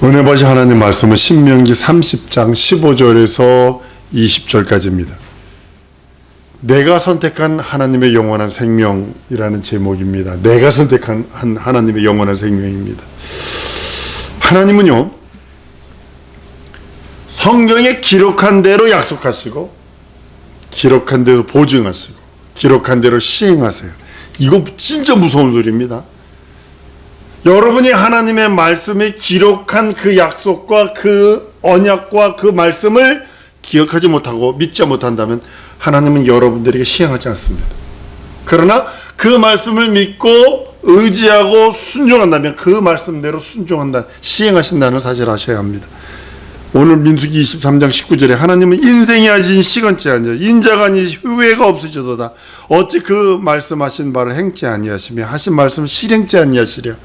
은혜 받으신 하나님 말씀은 신명기 30장 15절에서 20절까지입니다. 내가 선택한 하나님의 영원한 생명이라는 제목입니다. 내가 선택한 하나님의 영원한 생명입니다. 하나님은요, 성경에 기록한 대로 약속하시고, 기록한 대로 보증하시고, 기록한 대로 시행하세요. 이거 진짜 무서운 소리입니다. 여러분이 하나님의 말씀에 기록한 그 약속과 그 언약과 그 말씀을 기억하지 못하고 믿지 못한다면 하나님은 여러분들에게 시행하지 않습니다. 그러나 그 말씀을 믿고 의지하고 순종한다면 그 말씀대로 순종한다, 시행하신다는 사실을 아셔야 합니다. 오늘 민수기 23장 19절에 하나님은 인생이 아닌 시건치 아니하 인자가 아니 후회가 없으시도다. 어찌 그 말씀하신 바를 행치 아니하시며 하신 말씀을 실행치 아니하시랴.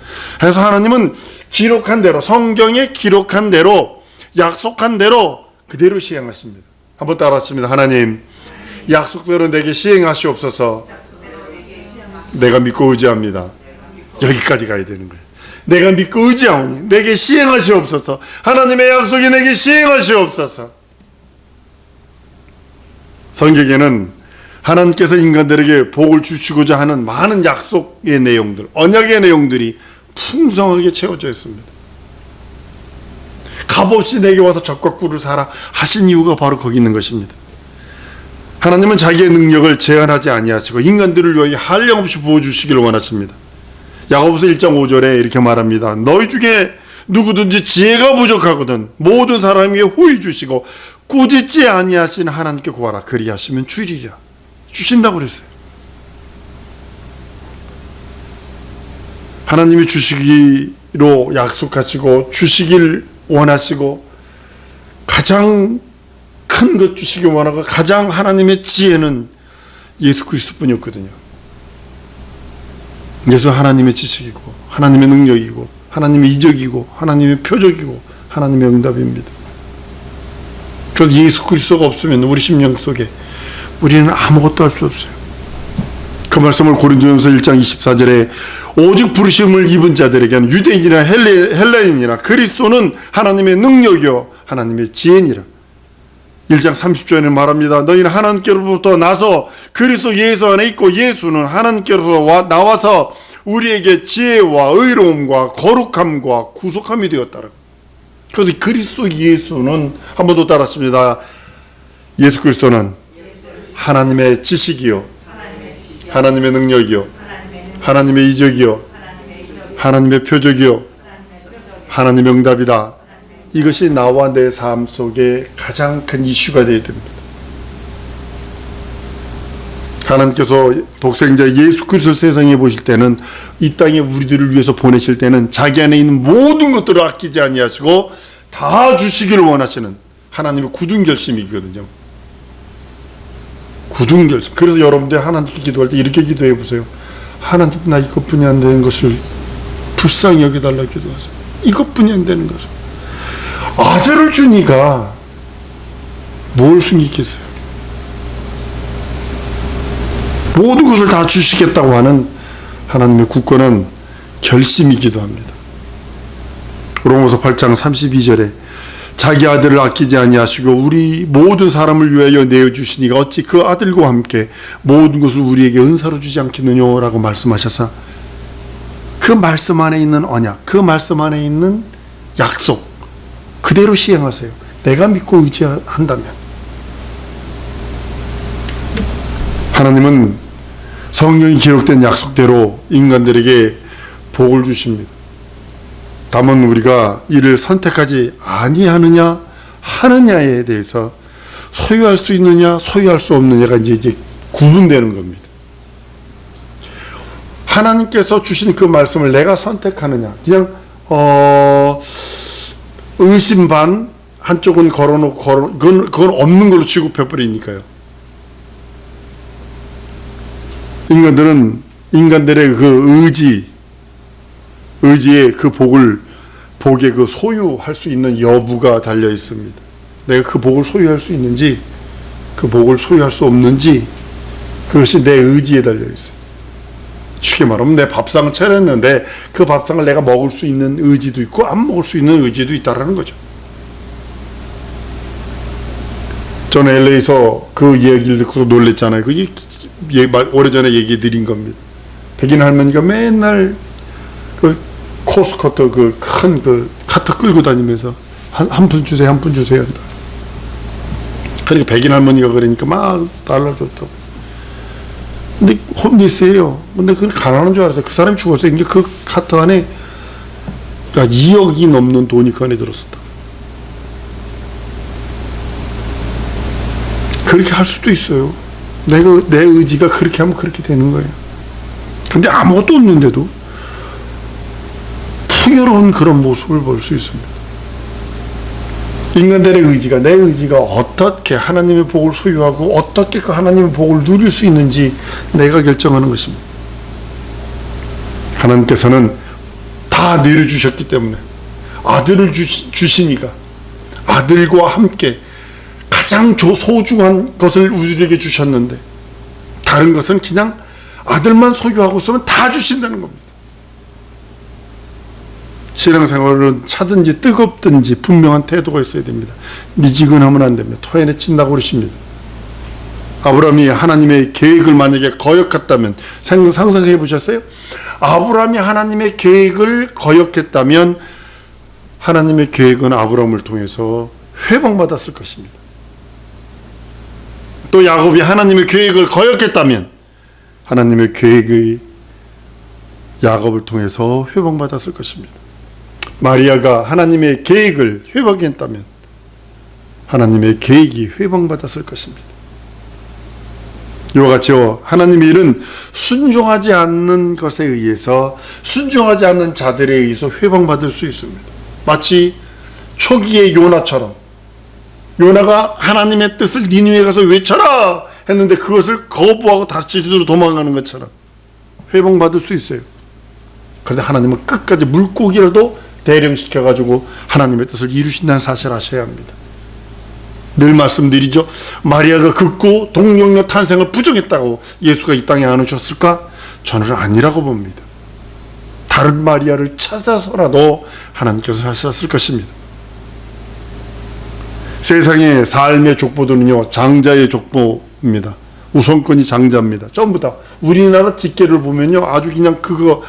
그래서 하나님은 기록한 대로, 성경에 기록한 대로, 약속한 대로 그대로 시행하십니다. 한번 따라하십니다. 하나님, 약속대로 내게 시행하시옵소서. 내가 믿고 의지합니다. 여기까지 가야 되는 거예요. 내가 믿고 의지하오니 내게 시행하시옵소서. 하나님의 약속이 내게 시행하시옵소서. 성경에는 하나님께서 인간들에게 복을 주시고자 하는 많은 약속의 내용들, 언약의 내용들이 풍성하게 채워져 있습니다. 값없이 내게 와서 젖과 꿀을 사라 하신 이유가 바로 거기 있는 것입니다. 하나님은 자기의 능력을 제한하지 아니하시고 인간들을 위하여 한량없이 부어주시기를 원하십니다. 야고보서 1장 5절에 이렇게 말합니다. 너희 중에 누구든지 지혜가 부족하거든 모든 사람에게 후히 주시고 꾸짖지 아니하신 하나님께 구하라. 그리하시면 주리라. 주신다고 그랬어요. 하나님이 주시기로 약속하시고 주시길 원하시고 가장 큰 것 주시기 원하고 가장 하나님의 지혜는 예수 그리스도뿐이었거든요. 예수 하나님의 지식이고 하나님의 능력이고 하나님의 이적이고 하나님의 표적이고 하나님의 응답입니다. 그래서 예수 그리스도가 없으면 우리 심령 속에 우리는 아무것도 할 수 없어요. 그 말씀을 고린도전서 1장 24절에 오직 부르심을 입은 자들에게는 유대인이나 헬라인이나 그리스도는 하나님의 능력이요 하나님의 지혜니라. 1장 30절에는 말합니다. 너희는 하나님께로부터 나서 그리스도 예수 안에 있고 예수는 하나님께로서 나와서 우리에게 지혜와 의로움과 거룩함과 구속함이 되었다라. 그래서 그리스도 예수는 한 번 더 따랐습니다. 예수 그리스도는 하나님의 지식이요 하나님의 능력이요 하나님의 이적이요 하나님의 표적이요 하나님의 응답이다. 이것이 나와 내 삶 속에 가장 큰 이슈가 되어야 됩니다. 하나님께서 독생자 예수 그리스도를 세상에 보실 때는 이 땅에 우리들을 위해서 보내실 때는 자기 안에 있는 모든 것들을 아끼지 아니하시고 다 주시기를 원하시는 하나님의 굳은 결심이거든요. 굳은 결심. 그래서 여러분들 하나님께 기도할 때 이렇게 기도해 보세요. 하나님, 나 이것뿐이 안 되는 것을 불쌍히 여겨달라 기도하세요. 이것뿐이 안 되는 것을. 아들을 주니까 뭘 숨기겠어요? 모든 것을 다 주시겠다고 하는 하나님의 굳건한 결심이기도 합니다. 로마서 8장 32절에 자기 아들을 아끼지 아니하시고 우리 모든 사람을 위하여 내어주시니가 어찌 그 아들과 함께 모든 것을 우리에게 은사로 주지 않겠느냐라고 말씀하셔서 그 말씀 안에 있는 언약, 그 말씀 안에 있는 약속 그대로 시행하세요. 내가 믿고 의지한다면. 하나님은 성경이 기록된 약속대로 인간들에게 복을 주십니다. 다만 우리가 이를 선택하지 아니하느냐 하느냐에 대해서 소유할 수 있느냐 소유할 수 없느냐가 이제 구분되는 겁니다. 하나님께서 주신 그 말씀을 내가 선택하느냐, 그냥 의심 반, 한쪽은 걸어놓고 그건 없는 걸로 취급해버리니까요. 인간들의 그 의지에 그 복의 그 소유할 수 있는 여부가 달려 있습니다. 내가 그 복을 소유할 수 있는지, 그 복을 소유할 수 없는지, 그것이 내 의지에 달려 있어요. 쉽게 말하면 내 밥상을 차렸는데 그 밥상을 내가 먹을 수 있는 의지도 있고 안 먹을 수 있는 의지도 있다라는 거죠. 저는 LA에서 그 이야기를 듣고 놀랬잖아요. 오래전에 얘기 드린 겁니다. 백인 할머니가 맨날 그 코스커터 그 큰 그 카트 끌고 다니면서 한 푼 주세요, 한 푼 주세요 한다. 그러니까 백인 할머니가 그러니까 막 달러 줬다고. 근데 홈리스예요. 근데 그건 가난한 줄 알았어요. 그 사람이 죽었어요. 근데 그 카트 안에 2억이 넘는 돈이 그 안에 들었었다. 그렇게 할 수도 있어요. 내 의지가 그렇게 하면 그렇게 되는 거예요. 근데 아무것도 없는데도 풍요로운 그런 모습을 볼 수 있습니다. 인간들의 의지가, 내 의지가 어떻게 하나님의 복을 소유하고 어떻게 그 하나님의 복을 누릴 수 있는지 내가 결정하는 것입니다. 하나님께서는 다 내려주셨기 때문에 아들을 주시니까 아들과 함께 가장 소중한 것을 우리에게 주셨는데 다른 것은 그냥 아들만 소유하고 있으면 다 주신다는 겁니다. 신앙생활은 차든지 뜨겁든지 분명한 태도가 있어야 됩니다. 미지근하면 안 됩니다. 토해내 친다고 그러십니다. 아브라함이 하나님의 계획을 만약에 거역했다면, 상상해 보셨어요? 아브라함이 하나님의 계획을 거역했다면 하나님의 계획은 아브라함을 통해서 회복받았을 것입니다. 또 야곱이 하나님의 계획을 거역했다면 하나님의 계획의 야곱을 통해서 회복받았을 것입니다. 마리아가 하나님의 계획을 회복했다면 하나님의 계획이 회복받았을 것입니다. 이와 같이요, 하나님의 일은 순종하지 않는 것에 의해서, 순종하지 않는 자들에 의해서 회복받을 수 있습니다. 마치 초기의 요나처럼, 요나가 하나님의 뜻을 니느웨에 가서 외쳐라 했는데 그것을 거부하고 다시 제주도로 도망가는 것처럼 회복받을 수 있어요. 그런데 하나님은 끝까지 물고기라도 대령시켜가지고 하나님의 뜻을 이루신다는 사실을 아셔야 합니다. 늘 말씀드리죠. 마리아가 극구 동정녀 탄생을 부정했다고 예수가 이 땅에 안 오셨을까? 저는 아니라고 봅니다. 다른 마리아를 찾아서라도 하나님께서 하셨을 것입니다. 세상의 삶의 족보들은요, 장자의 족보입니다. 우선권이 장자입니다. 전부 다. 우리나라 직계를 보면요, 아주 그냥 그거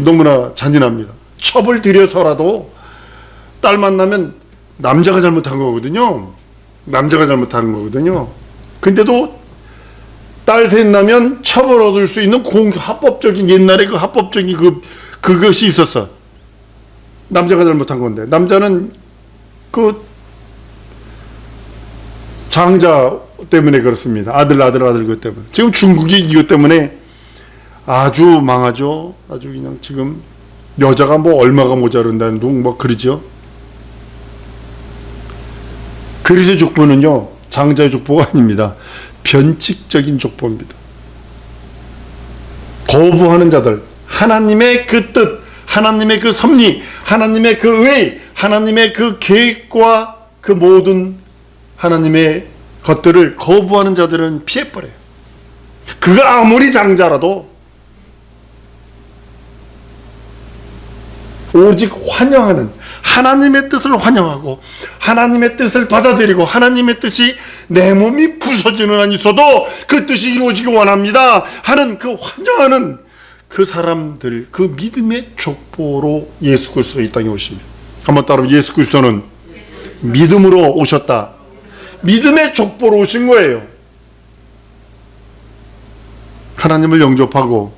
너무나 잔인합니다. 첩을 들여서라도 딸 만나면 남자가 잘못한 거거든요. 남자가 잘못하는 거거든요. 근데도 딸 셋 나면 첩을 얻을 수 있는 합법적인, 옛날에 그 합법적인 그것이 있었어. 남자가 잘못한 건데. 남자는 그 장자 때문에 그렇습니다. 아들 그 때문에. 지금 중국이 이것 때문에 아주 망하죠. 아주 그냥 지금 여자가 뭐 얼마가 모자른다는 둥 뭐 그러죠. 그리스의 족보는요, 장자의 족보가 아닙니다. 변칙적인 족보입니다. 거부하는 자들, 하나님의 그 뜻, 하나님의 그 섭리, 하나님의 그 의, 하나님의 그 계획과 그 모든 하나님의 것들을 거부하는 자들은 피해버려요. 그가 아무리 장자라도 오직 환영하는, 하나님의 뜻을 환영하고 하나님의 뜻을 받아들이고 하나님의 뜻이 내 몸이 부서지는 한 있어도 그 뜻이 이루어지기 원합니다 하는 그 환영하는 그 사람들, 그 믿음의 족보로 예수 그리스도가 이 땅에 오십니다. 한번 따라, 예수 그리스도는 믿음으로 오셨다. 믿음의 족보로 오신 거예요. 하나님을 영접하고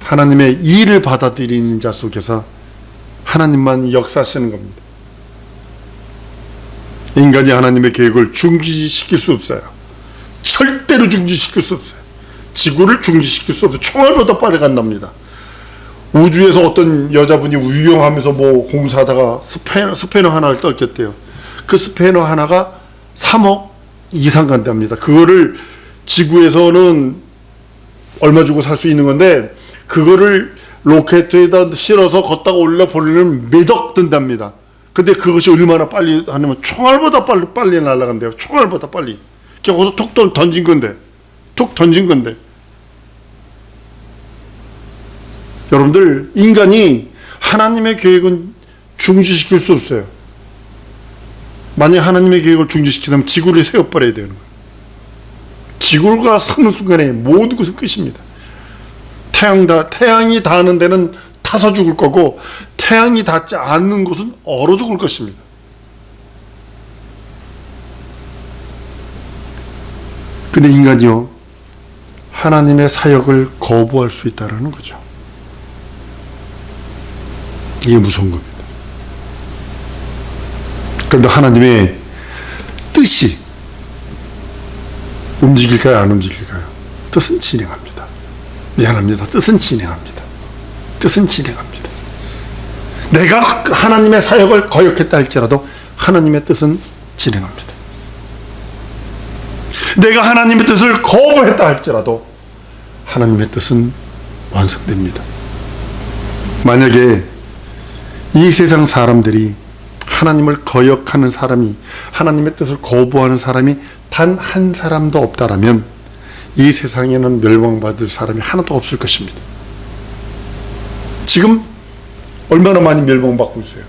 하나님의 일을 받아들이는 자 속에서 하나님만 역사하시는 겁니다. 인간이 하나님의 계획을 중지시킬 수 없어요. 절대로 중지시킬 수 없어요. 지구를 중지시킬 수 없어요. 총알보다 빨리 간답니다. 우주에서 어떤 여자분이 위험하면서 뭐 공사하다가 스패너 하나를 떴겠대요. 그 스패너 하나가 3억 이상 간답니다. 그거를 지구에서는 얼마 주고 살 수 있는 건데 그거를 로켓에다 실어서 걷다가 올려보려면 몇 억 든답니다. 근데 그것이 얼마나 빨리 하냐면 총알보다 빨리 날아간대요. 총알보다 빨리. 거기서 툭 던진 건데. 여러분들, 인간이 하나님의 계획은 중지시킬 수 없어요. 만약 하나님의 계획을 중지시키면 지구를 세워버려야 되는 거예요. 지구가 서는 순간에 모든 것은 끝입니다. 태양이 닿는 데는 타서 죽을 거고, 태양이 닿지 않는 곳은 얼어 죽을 것입니다. 근데 인간이요, 하나님의 사역을 거부할 수 있다는 거죠. 이게 무서운 겁니다. 그런데 하나님의 뜻이 움직일까요, 안 움직일까요? 뜻은 진행합니다. 미안합니다. 뜻은 진행합니다. 뜻은 진행합니다. 내가 하나님의 사역을 거역했다 할지라도 하나님의 뜻은 진행합니다. 내가 하나님의 뜻을 거부했다 할지라도 하나님의 뜻은 완성됩니다. 만약에 이 세상 사람들이 하나님을 거역하는 사람이, 하나님의 뜻을 거부하는 사람이 단 한 사람도 없다라면 이 세상에는 멸망받을 사람이 하나도 없을 것입니다. 지금 얼마나 많이 멸망받고 있어요.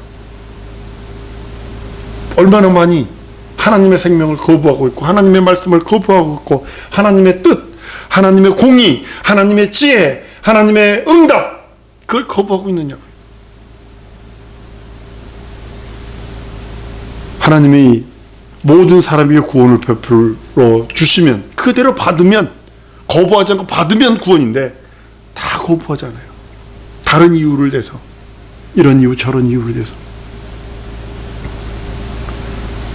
얼마나 많이 하나님의 생명을 거부하고 있고, 하나님의 말씀을 거부하고 있고, 하나님의 뜻, 하나님의 공의, 하나님의 지혜, 하나님의 응답, 그걸 거부하고 있느냐고요. 하나님이 모든 사람에게 구원을 베풀어 주시면, 그대로 받으면, 거부하지 않고 받으면 구원인데 다 거부하잖아요. 다른 이유를 대서, 이런 이유 저런 이유를 대서.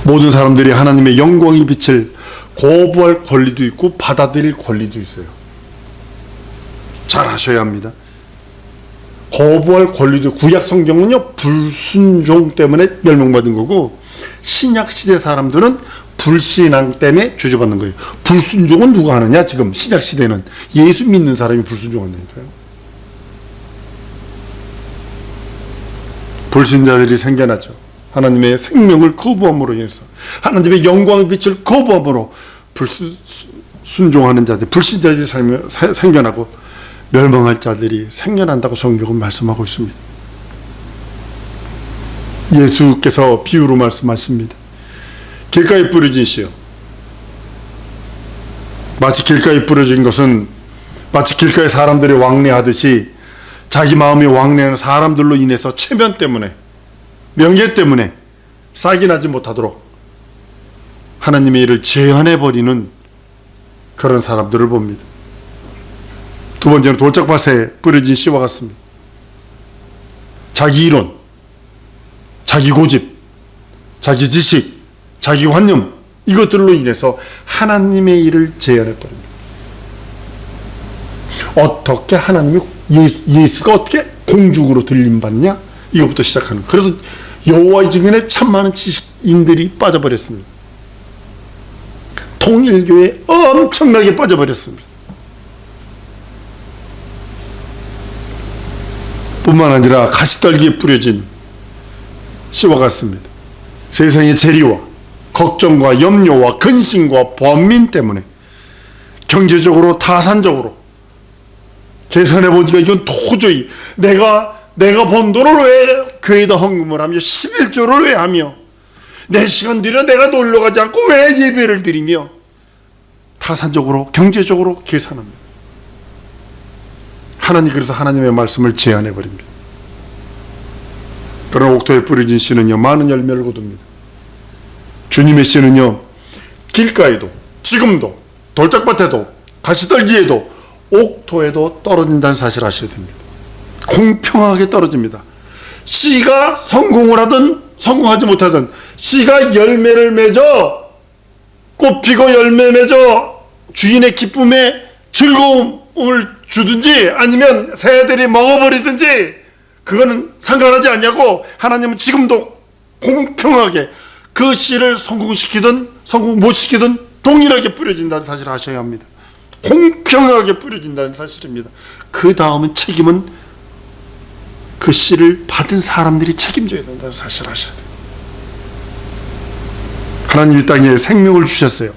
모든 사람들이 하나님의 영광의 빛을 거부할 권리도 있고 받아들일 권리도 있어요. 잘 아셔야 합니다. 거부할 권리도, 구약 성경은요, 불순종 때문에 멸망받은 거고, 신약 시대 사람들은 불신앙 때문에 주저받는 거예요. 불순종은 누가 하느냐? 지금 신약 시대는 예수 믿는 사람이 불순종한다니까요. 불신자들이 생겨나죠. 하나님의 생명을 거부함으로 인해서, 하나님의 영광의 빛을 거부함으로 불순종하는 자들, 불신자들이 생겨나고 멸망할 자들이 생겨난다고 성경은 말씀하고 있습니다. 예수께서 비유로 말씀하십니다. 길가에 뿌려진 씨요, 마치 길가에 뿌려진 것은 마치 길가에 사람들이 왕래하듯이 자기 마음이 왕래하는 사람들로 인해서 체면 때문에, 명예 때문에 싹이 나지 못하도록 하나님의 일을 제한해버리는 그런 사람들을 봅니다. 두 번째는 돌짝밭에 뿌려진 씨와 같습니다. 자기 이론, 자기 고집, 자기 지식, 자기 관념, 이것들로 인해서 하나님의 일을 제한해버립니다. 어떻게 하나님이, 예수가 어떻게 공중으로 들림받냐? 이것부터 시작하는 거예요. 그래서 여호와의 증인에 참 많은 지식인들이 빠져버렸습니다. 통일교에 엄청나게 빠져버렸습니다. 뿐만 아니라 가시떨기에 뿌려진 씨와 같습니다. 세상의 재리와 걱정과 염려와 근심과 번민 때문에 경제적으로 타산적으로 계산해 보니까 이건 도저히 내가 번 돈을 왜 교회에다 헌금을 하며 11조를 왜 하며 내 시간 들여 내가 놀러 가지 않고 왜 예배를 드리며 타산적으로 경제적으로 계산합니다. 그래서 하나님의 말씀을 제한해 버립니다. 그러나 옥토에 뿌려진 씨는요, 많은 열매를 거둡니다. 주님의 씨는요, 길가에도, 지금도, 돌짝밭에도, 가시떨기에도, 옥토에도 떨어진다는 사실을 아셔야 됩니다. 공평하게 떨어집니다. 씨가 성공을 하든 성공하지 못하든, 씨가 열매를 맺어 꽃피고 열매 맺어 주인의 기쁨에 즐거움을 주든지 아니면 새들이 먹어버리든지 그거는 상관하지 않냐고, 하나님은 지금도 공평하게 그 씨를 성공시키든 성공 못 시키든 동일하게 뿌려진다는 사실을 아셔야 합니다. 공평하게 뿌려진다는 사실입니다. 그 다음은 책임은 그 씨를 받은 사람들이 책임져야 된다는 사실을 아셔야 돼요. 하나님 이 땅에 생명을 주셨어요.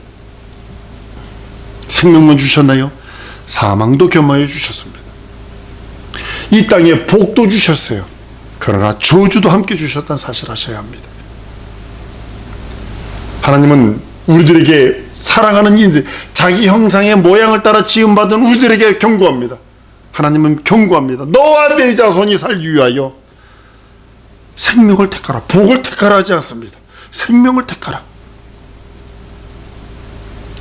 생명만 주셨나요? 사망도 겸하여 주셨습니다. 이 땅에 복도 주셨어요. 그러나 저주도 함께 주셨다는 사실 아셔야 합니다. 하나님은 우리들에게 살아가는 인생, 자기 형상의 모양을 따라 지음받은 우리들에게 경고합니다. 하나님은 경고합니다. 너와 내 자손이 살기 위하여 생명을 택하라. 복을 택하라 하지 않습니다. 생명을 택하라.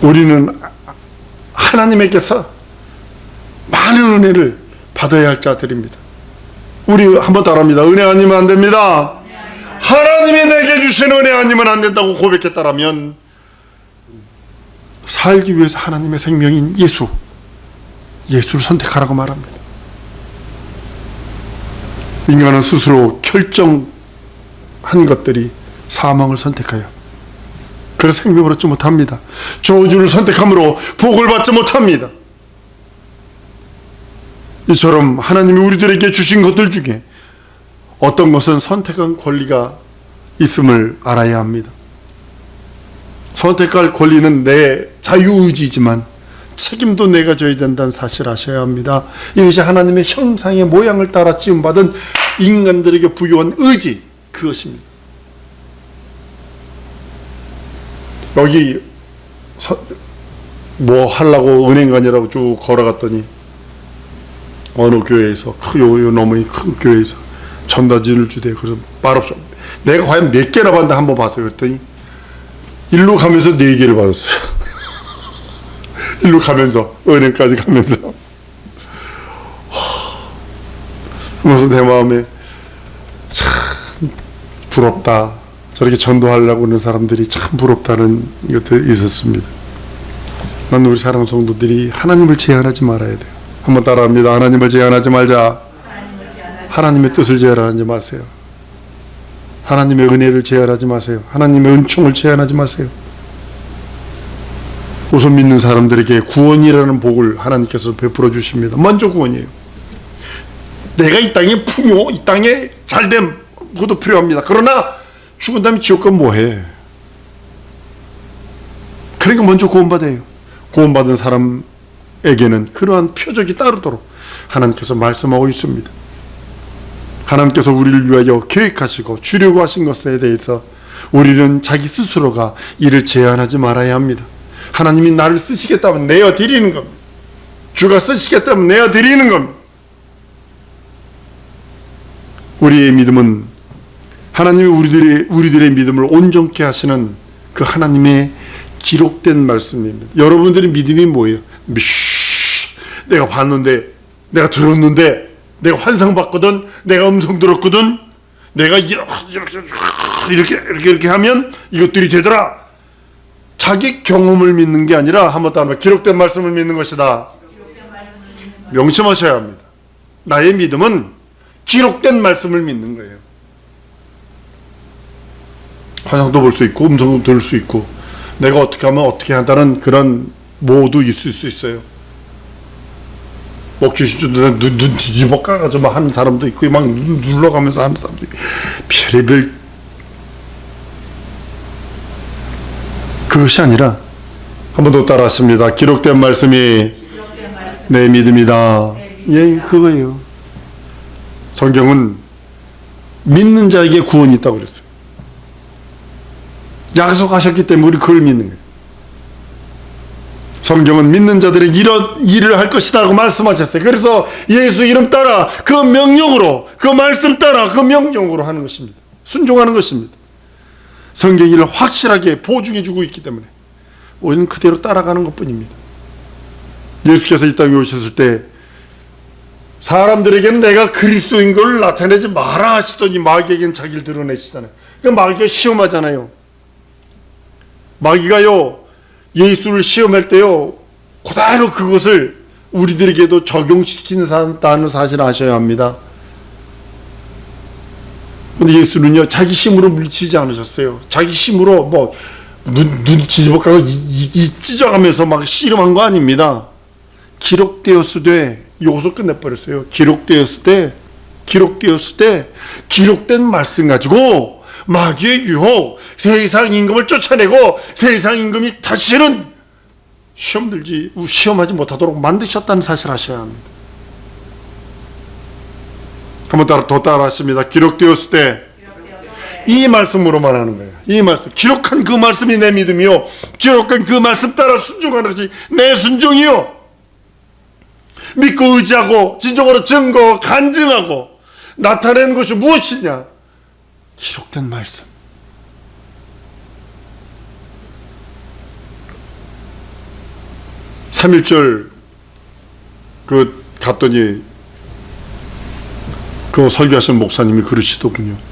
우리는 하나님에게서 많은 은혜를 받아야 할 자들입니다. 우리 한번 따라합니다. 은혜 아니면 안 됩니다. 하나님이 내게 주신 은혜 아니면 안 된다고 고백했다라면 살기 위해서 하나님의 생명인 예수를 선택하라고 말합니다. 인간은 스스로 결정한 것들이 사망을 선택하여 그래서 생명을 얻지 못합니다. 저주를 선택함으로 복을 받지 못합니다. 이처럼 하나님이 우리들에게 주신 것들 중에 어떤 것은 선택한 권리가 있음을 알아야 합니다. 선택할 권리는 내 자유의지이지만 책임도 내가 져야 된다는 사실을 아셔야 합니다. 이것이 하나님의 형상의 모양을 따라 지음받은 인간들에게 부여한 의지, 그것입니다. 여기 뭐 하려고 은행관이라고 쭉 걸어갔더니 어느 교회에서 요 너머니 큰 교회에서 전단지를 주대. 그래서 말없이 내가 과연 몇 개나 받나 한번 봤어요. 그랬더니 일로 가면서 4개를 받았어요. 일로 가면서 은행까지 가면서 그래서 내 마음에 참 부럽다. 저렇게 전도하려고 하는 사람들이 참 부럽다는 것도 있었습니다. 난 우리 사랑 성도들이 하나님을 제한하지 말아야 돼요. 한번 따라합니다. 하나님을 제한하지 말자. 하나님의 뜻을 제한하지 마세요. 하나님의 은혜를 제한하지 마세요. 하나님의 은총을 제한하지 마세요. 우선 믿는 사람들에게 구원이라는 복을 하나님께서 베풀어 주십니다. 먼저 구원이에요. 내가 이 땅에 풍요, 이 땅에 잘됨, 그것도 필요합니다. 그러나 죽은 다음에 지옥 가면 뭐해? 그러니까 먼저 구원받아요. 구원받은 사람에게는 그러한 표적이 따르도록 하나님께서 말씀하고 있습니다. 하나님께서 우리를 위하여 계획하시고 주려고 하신 것에 대해서 우리는 자기 스스로가 이를 제한하지 말아야 합니다. 하나님이 나를 쓰시겠다면 내어 드리는 겁니다. 주가 쓰시겠다면 내어 드리는 겁니다. 우리의 믿음은 하나님이 우리들의 믿음을 온전케 하시는 그 하나님의 기록된 말씀입니다. 여러분들의 믿음이 뭐예요? 내가 봤는데, 내가 들었는데, 내가 환상 봤거든, 내가 음성 들었거든, 내가 이렇게 하면 이것들이 되더라. 자기 경험을 믿는 게 아니라 한번 더 하면 기록된 말씀을 믿는 것이다. 명심하셔야 합니다. 나의 믿음은 기록된 말씀을 믿는 거예요. 환상도 볼 수 있고 음성도 들을 수 있고 내가 어떻게 하면 어떻게 한다는 그런 모두 있을 수 있어요. 뭐 귀신주도 눈 뒤집어 까가지고 막 하는 사람도 있고 막 눈 눌러가면서 하는 사람도 있고 별의별. 그것이 아니라 한 번 더 따라하십니다. 기록된 말씀이 내 믿음이다. 예, 그거예요. 성경은 믿는 자에게 구원이 있다고 그랬어요. 약속하셨기 때문에 우리 그걸 믿는 거예요. 성경은 믿는 자들이 이런 일을 할 것이다 라고 말씀하셨어요. 그래서 예수 이름 따라 그 명령으로, 그 말씀 따라 그 명령으로 하는 것입니다. 순종하는 것입니다. 성경이 이를 확실하게 보증해 주고 있기 때문에 우리는 그대로 따라가는 것뿐입니다. 예수께서 이 땅에 오셨을 때 사람들에게는 내가 그리스도인 걸 나타내지 마라 하시더니 마귀에게는 자기를 드러내시잖아요. 그러니까 마귀가 시험하잖아요. 마귀가요, 예수를 시험할 때요, 그대로 그것을 우리들에게도 적용시킨다는 사실을 아셔야 합니다. 근데 예수는요, 자기 힘으로 물리치지 않으셨어요. 자기 힘으로 뭐, 눈 뒤집어가고 이 찢어가면서 막 씨름한 거 아닙니다. 기록되었으되, 여기서 끝내버렸어요. 기록되었을 때, 기록된 말씀 가지고, 마귀의 유혹, 세상 임금을 쫓아내고 세상 임금이 다시는 시험하지 못하도록 만드셨다는 사실을 아셔야 합니다. 한번 더 따라하십니다. 기록되었을 때 이 말씀으로만 하는 거예요. 이 말씀, 기록한 그 말씀이 내 믿음이요, 기록한 그 말씀 따라 순종하는 것이 내 순종이요. 믿고 의지하고 진정으로 증거 간증하고 나타내는 것이 무엇이냐? 기록된 말씀. (3.1절) 갔더니 그 설교하시는 목사님이 그러시더군요.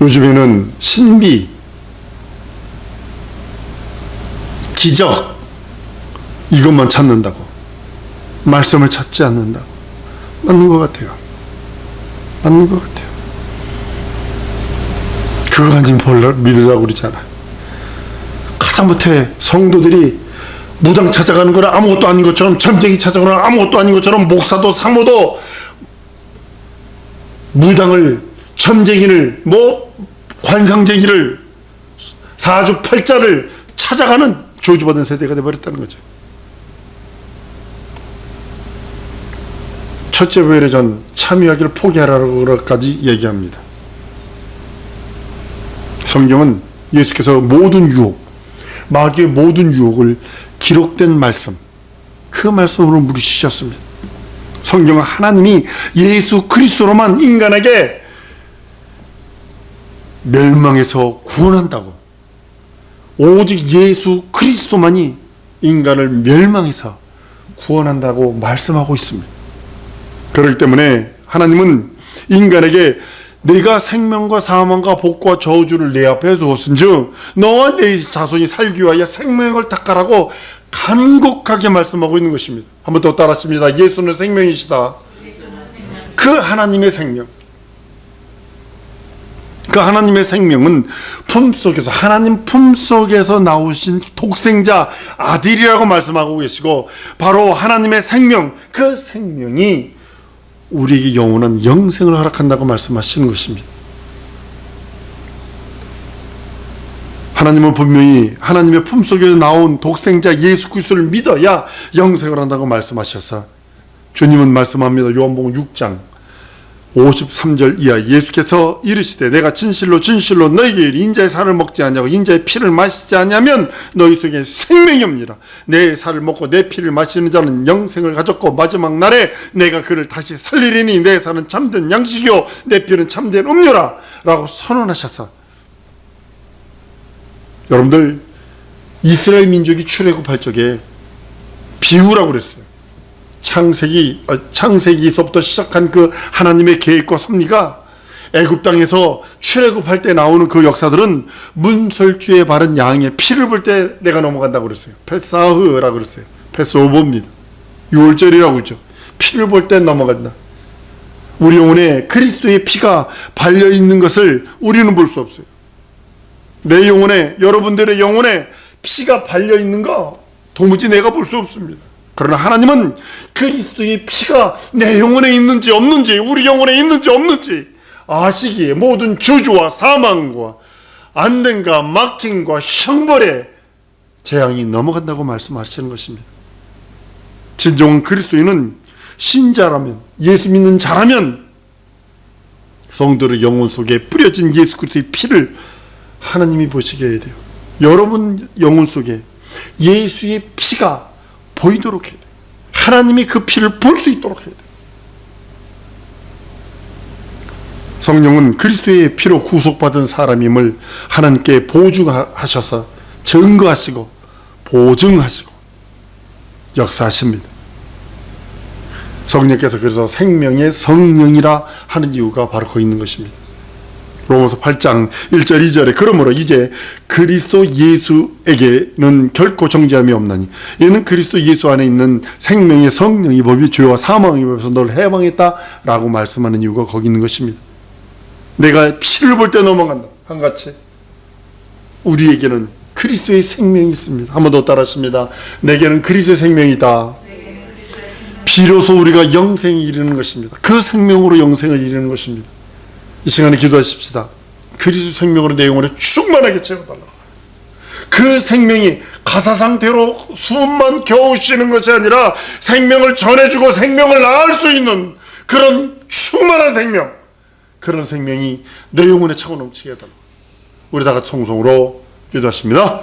요즘에는 신비, 기적 이것만 찾는다고, 말씀을 찾지 않는다고. 맞는 것 같아요. 맞는 것 같아요. 그거 가지고 믿으라고 그러잖아. 하다못해 성도들이 무당 찾아가는 거는 아무것도 아닌 것처럼, 점쟁이 찾아가는 건 아무것도 아닌 것처럼, 목사도 사모도 무당을, 점쟁이를, 관상쟁이를, 사주팔자를 찾아가는 저주받은 세대가 되어버렸다는 거죠. 첫째 부활의 전 참여하기를 포기하라고까지 얘기합니다. 성경은 예수께서 모든 유혹, 마귀의 모든 유혹을 기록된 말씀, 그 말씀으로 물으시셨습니다. 성경은 하나님이 예수 그리스도로만 인간에게 멸망에서 구원한다고, 오직 예수 그리스도만이 인간을 멸망에서 구원한다고 말씀하고 있습니다. 그렇기 때문에 하나님은 인간에게 내가 생명과 사망과 복과 저주를 내 앞에 두었은즉 너와 내 자손이 살기 위하여 생명을 닦아라고 간곡하게 말씀하고 있는 것입니다. 한번 더 따라하십니다. 예수는 생명이시다. 그 하나님의 생명, 그 하나님의 생명은 품속에서, 하나님 품속에서 나오신 독생자 아들이라고 말씀하고 계시고, 바로 하나님의 생명, 그 생명이 우리에게 영원한 영생을 허락한다고 말씀하시는 것입니다. 하나님은 분명히 하나님의 품속에서 나온 독생자 예수 그리스도를 믿어야 영생을 한다고 말씀하셔서, 주님은 말씀합니다. 요한복음 6장 53절 이하, 예수께서 이르시되 내가 진실로 진실로 너희에게 인자의 살을 먹지 아니하고 인자의 피를 마시지 아니하면 너희 속에 생명이 없니라. 내 살을 먹고 내 피를 마시는 자는 영생을 가졌고 마지막 날에 내가 그를 다시 살리리니 내 살은 참된 양식이요 내 피는 참된 음료라 라고 선언하셔서, 여러분들, 이스라엘 민족이 출애굽할 적에 비유라고 그랬어요. 창세기에서부터 시작한 그 하나님의 계획과 섭리가 애굽 땅에서 출애굽할 때 나오는 그 역사들은 문설주에 바른 양의 피를 볼 때 내가 넘어간다고 그랬어요. 페사흐라고 그랬어요. 패스오버입니다. 6월절이라고 그러죠. 피를 볼 때 넘어간다. 우리 영혼에 그리스도의 피가 발려 있는 것을 우리는 볼 수 없어요. 내 영혼에, 여러분들의 영혼에 피가 발려 있는 거 도무지 내가 볼 수 없습니다. 그러나 하나님은 그리스도의 피가 내 영혼에 있는지 없는지, 우리 영혼에 있는지 없는지 아시기에 모든 저주와 사망과 안den과 막힘과 형벌의 재앙이 넘어간다고 말씀하시는 것입니다. 진정한 그리스도인은 신자라면, 예수 믿는 자라면 성도의 영혼 속에 뿌려진 예수 그리스도의 피를 하나님이 보시게 해야 돼요. 여러분 영혼 속에 예수의 피가 보이도록 해야 돼요. 하나님이 그 피를 볼 수 있도록 해야 돼요. 성령은 그리스도의 피로 구속받은 사람임을 하나님께 보증하셔서 증거하시고 보증하시고 역사하십니다. 성령께서 그래서 생명의 성령이라 하는 이유가 바로 거기 있는 것입니다. 로마서 8장 1절 2절에 그러므로 이제 그리스도 예수에게는 결코 정죄함이 없나니 이는 그리스도 예수 안에 있는 생명의 성령이 법이 죄와 사망의 법에서 너를 해방했다라고 말씀하는 이유가 거기 있는 것입니다. 내가 피를 볼 때 넘어간다 한같이 우리에게는 그리스도의 생명이 있습니다. 한 번 더 따라하십니다. 내게는 그리스도의 생명이다. 비로소 우리가 영생에 이르는 것입니다. 그 생명으로 영생을 이르는 것입니다. 이 시간에 기도하십시다. 그리스도 생명으로 내 영혼에 충만하게 채워달라고. 그 생명이 가사 상태로 숨만 겨우 쉬는 것이 아니라 생명을 전해주고 생명을 낳을 수 있는 그런 충만한 생명, 그런 생명이 내 영혼에 차고 넘치게 해달라고 우리 다 같이 통성으로 기도하십니다.